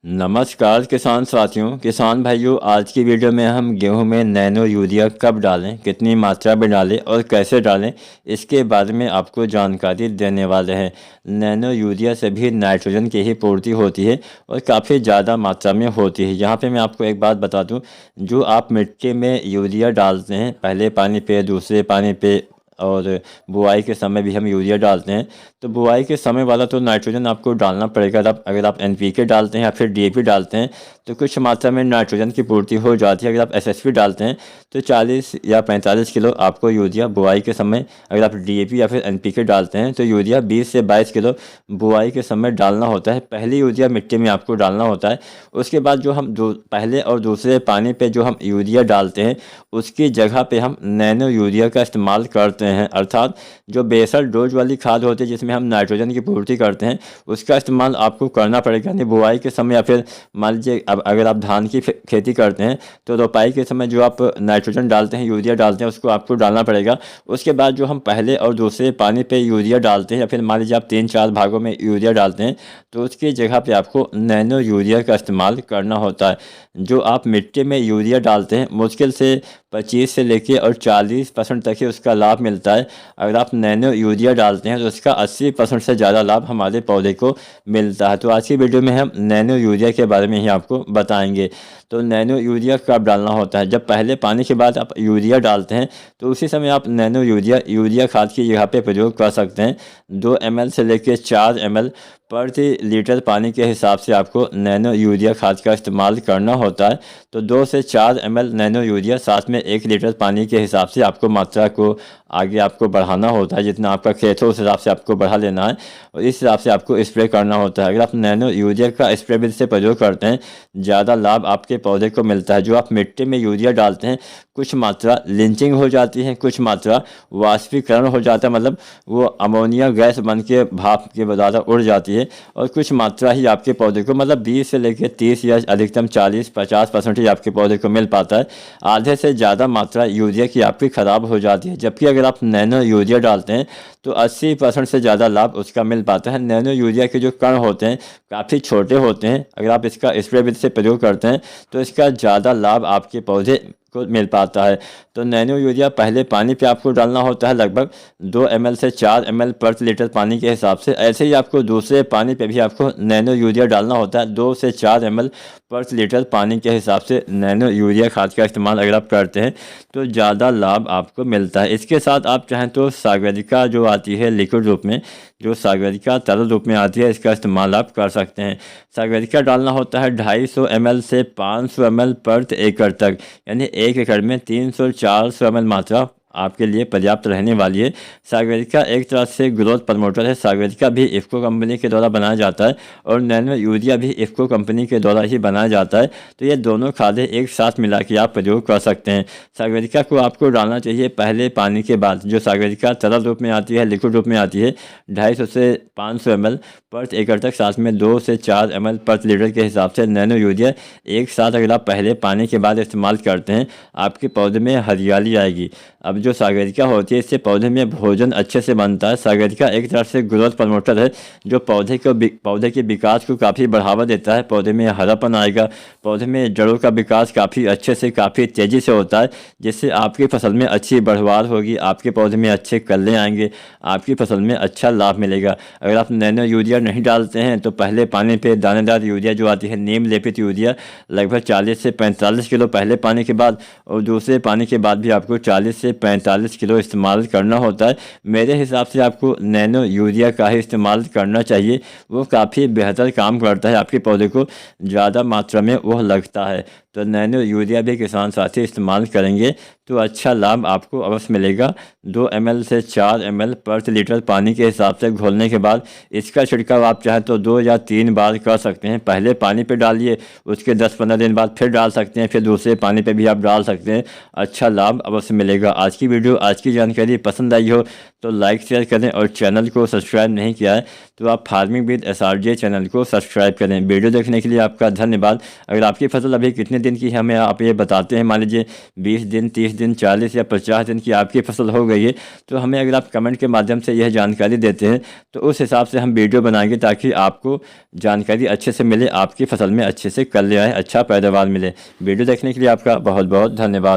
नमस्कार किसान साथियों, किसान भाइयों। आज की वीडियो में हम गेहूं में नैनो यूरिया कब डालें, कितनी मात्रा में डालें और कैसे डालें, इसके बारे में आपको जानकारी देने वाले हैं। नैनो यूरिया से भी नाइट्रोजन की ही पूर्ति होती है और काफ़ी ज़्यादा मात्रा में होती है। यहाँ पे मैं आपको एक बात बता दूँ, जो आप मिट्टी में यूरिया डालते हैं पहले पानी पे, दूसरे पानी पे और बुआई के समय भी हम यूरिया डालते हैं, तो बुआई के समय वाला तो नाइट्रोजन आपको डालना पड़ेगा। अगर आप एनपीके डालते हैं या फिर डीएपी डालते हैं तो कुछ मात्रा में नाइट्रोजन की पूर्ति हो जाती है। अगर आप एसएसपी डालते हैं तो 40 या 45 किलो आपको यूरिया बुआई के समय, अगर आप डीएपी या फिर एनपीके डालते हैं तो यूरिया 20 से 22 किलो बुआई के समय डालना होता है। पहली यूरिया मिट्टी में आपको डालना होता है। उसके बाद जो हम पहले और दूसरे पानी पे जो हम यूरिया डालते हैं उसकी जगह पे हम नैनो यूरिया का इस्तेमाल करते हैं, अर्थात जो बेसल डोज वाली खाद होती है जिसमें हम नाइट्रोजन की पूर्ति करते हैं उसका इस्तेमाल आपको करना पड़ेगा। यानी बुआई के समय या फिर मान लीजिए अब अगर आप धान की खेती करते हैं तो रोपाई के समय जो आप नाइट्रोजन डालते हैं, यूरिया डालते हैं, उसको आपको डालना पड़ेगा। उसके बाद जो हम पहले और दूसरे पानी पे यूरिया डालते हैं या फिर मान लीजिए आप 3-4 भागों में यूरिया डालते हैं तो उसकी जगह पे आपको नैनो यूरिया का इस्तेमाल करना होता है। जो आप मिट्टी में यूरिया डालते हैं मुश्किल से 25 से लेके और 40% तक ही उसका लाभ मिलता है। अगर आप नैनो यूरिया डालते हैं तो उसका 80% से ज़्यादा लाभ हमारे पौधे को मिलता है। तो आज की वीडियो में हम नैनो यूरिया के बारे में ही आपको बताएंगे। तो नैनो यूरिया कब डालना होता है? जब पहले पानी के बाद आप यूरिया डालते हैं तो उसी समय आप नैनो यूरिया खाद की जगह पे प्रयोग कर सकते हैं। 2 ml से लेकर 4 ml प्रति लीटर पानी के हिसाब से आपको नैनो यूरिया खाद का इस्तेमाल करना होता है। तो 2 से 4 ml नैनो यूरिया साथ में 1 लीटर पानी के हिसाब से आपको मात्रा को आगे आपको बढ़ाना होता है। जितना आपका खेत हो उस हिसाब से आपको बढ़ा लेना है और इस हिसाब से आपको स्प्रे करना होता है। अगर आप नैनो यूरिया का स्प्रे विधि से प्रयोग करते हैं ज़्यादा लाभ आपके पौधे को मिलता है। जो आप मिट्टी में यूरिया डालते हैं कुछ मात्रा लिंचिंग हो जाती है, कुछ मात्रा वाष्पीकरण हो जाता है, मतलब वो अमोनिया गैस बन के भाप के द्वारा उड़ जाती है, और कुछ मात्रा ही आपके पौधे को, मतलब 20 से लेकर 30 या अधिकतम 40-50% ही आपके पौधे को मिल पाता है। आधे से ज़्यादा मात्रा यूरिया की आपकी ख़राब हो जाती है। जबकि अगर आप नैनो यूरिया डालते हैं तो 80% से ज़्यादा लाभ उसका मिल पाता है। नैनो यूरिया के जो कण होते हैं काफ़ी छोटे होते हैं। अगर आप इसका स्प्रे विधि से प्रयोग करते हैं तो इसका ज़्यादा लाभ आपके पौधे को मिल पाता है। तो नैनो यूरिया पहले पानी पे आपको डालना होता है लगभग 2 ml से 4 ml प्रति लीटर पानी के हिसाब से। ऐसे ही आपको दूसरे पानी पे भी आपको नैनो यूरिया डालना होता है 2 से 4 ml प्रति लीटर पानी के हिसाब से। नैनो यूरिया खाद का इस्तेमाल अगर आप करते हैं तो ज़्यादा लाभ आपको मिलता है। इसके साथ आप चाहें तो सागरिका जो आती है लिक्विड रूप में, जो सागरिका तरल रूप में आती है, इसका इस्तेमाल आप कर सकते हैं। सागरिका डालना होता है 250 ml से 500 ml प्रति एकड़ तक, यानी 1 एकड़ में 300-400 ml मात्रा आपके लिए पर्याप्त रहने वाली है। सागरिका एक तरह से ग्रोथ प्रमोटर है। सागरिका भी इफ़को कंपनी के द्वारा बनाया जाता है और नैनो यूरिया भी इफ़को कंपनी के द्वारा ही बनाया जाता है। तो ये दोनों खादें एक साथ मिला के आप प्रयोग कर सकते हैं। सागरिका को आपको डालना चाहिए पहले पानी के बाद। जो सागरिका तरल रूप में आती है, लिक्विड रूप में आती है, 250 से 500 ml प्रति एकड़ तक, साथ में 2 से 4 ml प्रति लीटर के हिसाब से नैनो यूरिया एक साथ अगर आप पहले पानी के बाद इस्तेमाल करते हैं आपके पौधे में हरियाली आएगी। अब जो सागरिका होती है इससे पौधे में भोजन अच्छे से बनता है। सागरिका एक तरह से ग्रोथ प्रमोटर है जो पौधे के विकास को काफ़ी बढ़ावा देता है। पौधे में हरापन आएगा, पौधे में जड़ों का विकास काफ़ी अच्छे से, काफ़ी तेज़ी से होता है, जिससे आपकी फसल में अच्छी बढ़वार होगी, आपके पौधे में अच्छे कल्ले आएंगे, आपकी फसल में अच्छा लाभ मिलेगा। अगर आप नैनो यूरिया नहीं डालते हैं तो पहले पानी पे दानेदार यूरिया जो आती है, नीम लेपित यूरिया, लगभग 40 से 45 किलो पहले पानी के बाद और दूसरे पानी के बाद भी आपको 40 से 45 किलो इस्तेमाल करना होता है। मेरे हिसाब से आपको नैनो यूरिया का ही इस्तेमाल करना चाहिए, वो काफ़ी बेहतर काम करता है, आपके पौधे को ज़्यादा मात्रा में वह लगता है। तो नैनो यूरिया भी किसान साथी इस्तेमाल करेंगे तो अच्छा लाभ आपको अवश्य मिलेगा। 2 ml से 4 ml प्रति लीटर पानी के हिसाब से घोलने के बाद इसका छिड़काव आप चाहें तो 2 या 3 बार कर सकते हैं। पहले पानी पे डालिए, उसके 10-15 दिन बाद फिर डाल सकते हैं, फिर दूसरे पानी पे भी आप डाल सकते हैं, अच्छा लाभ अवश्य मिलेगा। आज की वीडियो, आज की जानकारी पसंद आई हो तो लाइक शेयर करें और चैनल को सब्सक्राइब नहीं किया है तो आप फार्मिंग विद SRJ चैनल को सब्सक्राइब करें। वीडियो देखने के लिए आपका धन्यवाद। अगर आपकी फसल अभी कितने दिन की है हमें आप ये बताते हैं, मान लीजिए 20 दिन, 30 दिन, 40 या 50 दिन की आपकी फसल हो गई है, तो हमें अगर आप कमेंट के माध्यम से यह जानकारी देते हैं तो उस हिसाब से हम वीडियो बनाएंगे ताकि आपको जानकारी अच्छे से मिले, आपकी फसल में अच्छे से कल आए, अच्छा पैदावार मिले। वीडियो देखने के लिए आपका बहुत बहुत धन्यवाद।